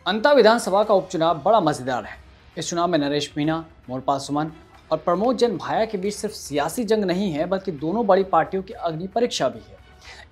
अंता विधानसभा का उपचुनाव बड़ा मजेदार है। इस चुनाव में नरेश मीणा, मोरपाल सुमन और प्रमोद जैन भाया के बीच सिर्फ सियासी जंग नहीं है, बल्कि दोनों बड़ी पार्टियों की अग्नि परीक्षा भी है।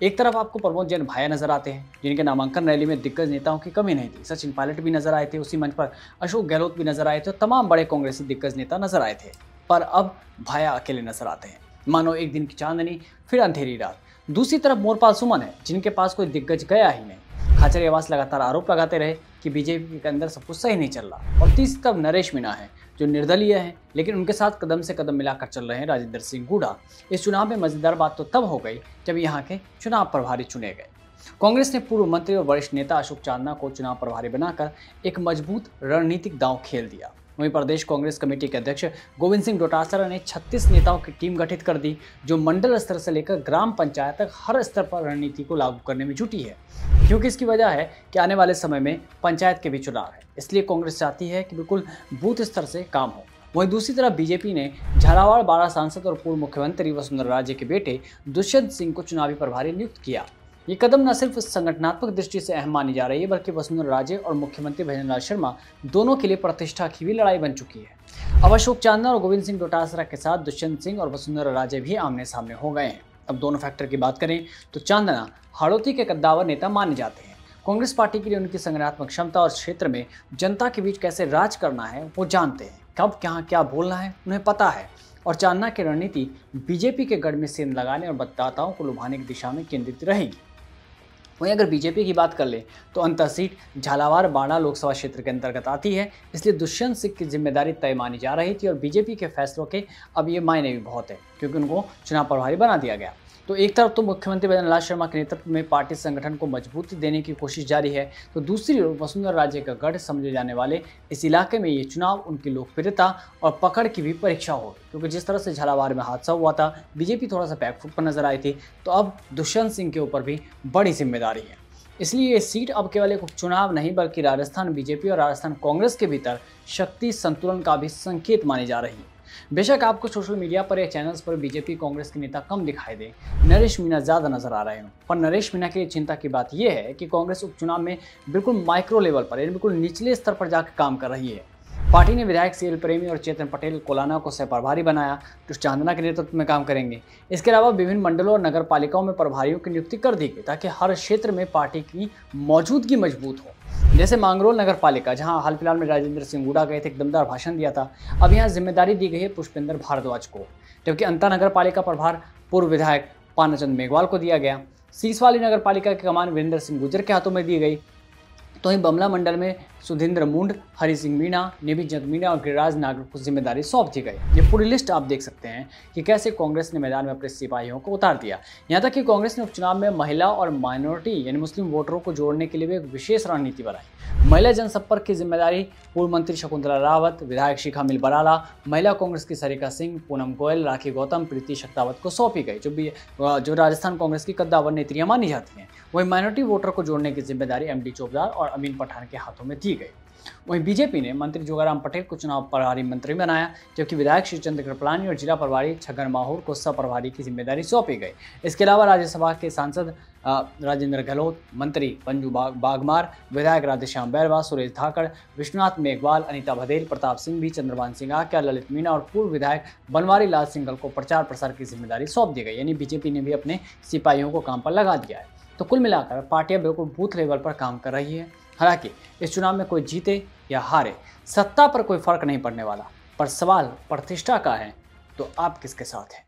एक तरफ आपको प्रमोद जैन भाया नजर आते हैं, जिनके नामांकन रैली में दिग्गज नेताओं की कमी नहीं थी। सचिन पायलट भी नजर आए थे, उसी मंच पर अशोक गहलोत भी नजर आए थे, तमाम बड़े कांग्रेसी दिग्गज नेता नजर आए थे। पर अब भाया अकेले नजर आते हैं, मानो एक दिन की चांदनी फिर अंधेरी रात। दूसरी तरफ मोरपाल सुमन है, जिनके पास कोई दिग्गज गया ही नहीं। खाचरियावास लगातार आरोप लगाते रहे कि बीजेपी के अंदर सब कुछ सही नहीं चल रहा। और तीसरी तरफ नरेश मीणा है, जो निर्दलीय हैं, लेकिन उनके साथ कदम से कदम मिलाकर चल रहे हैं राजेंद्र सिंह गुड़ा। इस चुनाव में मजेदार बात तो तब हो गई जब यहाँ के चुनाव प्रभारी चुने गए। कांग्रेस ने पूर्व मंत्री और वरिष्ठ नेता अशोक चांदना को चुनाव प्रभारी बनाकर एक मजबूत रणनीतिक दांव खेल दिया। वहीं प्रदेश कांग्रेस कमेटी के अध्यक्ष गोविंद सिंह डोटासरा ने 36 नेताओं की टीम गठित कर दी, जो मंडल स्तर से लेकर ग्राम पंचायत तक हर स्तर पर रणनीति को लागू करने में जुटी है। क्योंकि इसकी वजह है कि आने वाले समय में पंचायत के भी चुनाव है, इसलिए कांग्रेस चाहती है कि बिल्कुल बूथ स्तर से काम हो। वहीं दूसरी तरफ बीजेपी ने झालावाड़ 12 सांसद और पूर्व मुख्यमंत्री वसुंधरा राजे के बेटे दुष्यंत सिंह को चुनावी प्रभारी नियुक्त किया। ये कदम न सिर्फ संगठनात्मक दृष्टि से अहम मानी जा रही है, बल्कि वसुंधरा राजे और मुख्यमंत्री भजनलाल शर्मा दोनों के लिए प्रतिष्ठा की भी लड़ाई बन चुकी है। अब अशोक चांदना और गोविंद सिंह डोटासरा के साथ दुष्यंत सिंह और वसुंधरा राजे भी आमने सामने हो गए हैं। अब दोनों फैक्टर की बात करें तो चांदना हाड़ौती के कद्दावर नेता माने जाते हैं। कांग्रेस पार्टी के लिए उनकी संगठनात्मक क्षमता और क्षेत्र में जनता के बीच कैसे राज करना है वो जानते हैं। कब कहाँ क्या बोलना है उन्हें पता है। और चांदना की रणनीति बीजेपी के गढ़ में सेंध लगाने और मतदाताओं को लुभाने की दिशा में केंद्रित रहेगी। वहीं अगर बीजेपी की बात कर ले तो अंतर सीट झालावाड़ बाड़ा लोकसभा क्षेत्र के अंतर्गत आती है, इसलिए दुष्यंत सिंह की जिम्मेदारी तय मानी जा रही थी। और बीजेपी के फैसलों के अब ये मायने भी बहुत है, क्योंकि उनको चुनाव प्रभारी बना दिया गया। तो एक तरफ तो मुख्यमंत्री भजनलाल शर्मा के नेतृत्व में पार्टी संगठन को मजबूती देने की कोशिश जारी है, तो दूसरी ओर वसुंधरा राजे का गढ़ समझे जाने वाले इस इलाके में ये चुनाव उनकी लोकप्रियता और पकड़ की भी परीक्षा होगी। क्योंकि जिस तरह से झालावाड़ में हादसा हुआ था, बीजेपी थोड़ा सा बैकफुट पर नजर आई थी, तो अब दुष्यंत सिंह के ऊपर भी बड़ी जिम्मेदारी है। इसलिए ये सीट अब केवल एक उपचुनाव नहीं, बल्कि राजस्थान बीजेपी और राजस्थान कांग्रेस के भीतर शक्ति संतुलन का भी संकेत मानी जा रही है। बेशक आपको सोशल मीडिया पर या चैनल्स पर बीजेपी कांग्रेस के नेता कम दिखाई दे, नरेश मीणा ज्यादा नजर आ रहे हों, पर नरेश मीणा के लिए चिंता की बात यह है कि कांग्रेस उपचुनाव में बिल्कुल माइक्रो लेवल पर, यानी बिल्कुल निचले स्तर पर जाकर काम कर रही है। पार्टी ने विधायक सीएल प्रेमी और चेतन पटेल कोलाना को सह प्रभारी बनाया, जो चांदना के नेतृत्व में काम करेंगे। इसके अलावा विभिन्न मंडलों और नगर पालिकाओं में प्रभारियों की नियुक्ति कर दी गई, ताकि हर क्षेत्र में पार्टी की मौजूदगी मजबूत हो। जैसे मांगरोल नगर पालिका, जहां हाल फिलहाल में राजेंद्र सिंह गुड़ा गए थे, एक दमदार भाषण दिया था, अब यहाँ जिम्मेदारी दी गई है पुष्पेंद्र भारद्वाज को। जबकि अंता नगर पालिका प्रभार पूर्व विधायक पानाचंद मेघवाल को दिया गया। सीसवाली नगर पालिका की कमान वीरेंद्र सिंह गुर्जर के हाथों में दी गई। तो वहीं बमला मंडल में सुधींद्र मुंड, हरि सिंह मीणा, निधि जग मीणा और गिरिराज नागर को जिम्मेदारी सौंप दी गई। ये पूरी लिस्ट आप देख सकते हैं कि कैसे कांग्रेस ने मैदान में अपने सिपाहियों को उतार दिया। यहाँ तक कि कांग्रेस ने उपचुनाव में महिला और माइनॉरिटी यानी मुस्लिम वोटरों को जोड़ने के लिए भी एक विशेष रणनीति बनाई। महिला जनसंपर्क की जिम्मेदारी पूर्व मंत्री शकुंतला रावत, विधायक शिखा मिल बराला, महिला कांग्रेस की सरिका सिंह, पूनम गोयल, राखी गौतम, प्रीति शक्तावत को सौंपी गई, जो राजस्थान कांग्रेस की कद्दावर नेत्रियां मानी जाती हैं। वहीं माइनॉरिटी वोटर को जोड़ने की जिम्मेदारी एमडी चोपदार और अमीन पठान के हाथों में दी गई। वहीं बीजेपी ने मंत्री जोगाराम पटेल को चुनाव प्रभारी मंत्री बनाया, जबकि विधायक श्रीचंद्र कृपलानी और जिला प्रभारी छगन माहौर को सह प्रभारी की जिम्मेदारी सौंपी गई। इसके अलावा राज्यसभा के सांसद राजेंद्र गहलोत, मंत्री पंजू बागमार, विधायक राधेश्याम बैरवा, सुरेश धाकड़, विश्वनाथ मेघवाल, अनिता बघेल, प्रताप सिंह भी, चंद्रभान सिंह आक्या, ललित मीणा और पूर्व विधायक बनवारी लाल सिंघल को प्रचार प्रसार की जिम्मेदारी सौंप दी गई। यानी बीजेपी ने भी अपने सिपाहियों को काम पर लगा दिया है। तो कुल मिलाकर पार्टियां बिल्कुल बूथ लेवल पर काम कर रही है। हालांकि इस चुनाव में कोई जीते या हारे, सत्ता पर कोई फर्क नहीं पड़ने वाला, पर सवाल प्रतिष्ठा का है, तो आप किसके साथ हैं?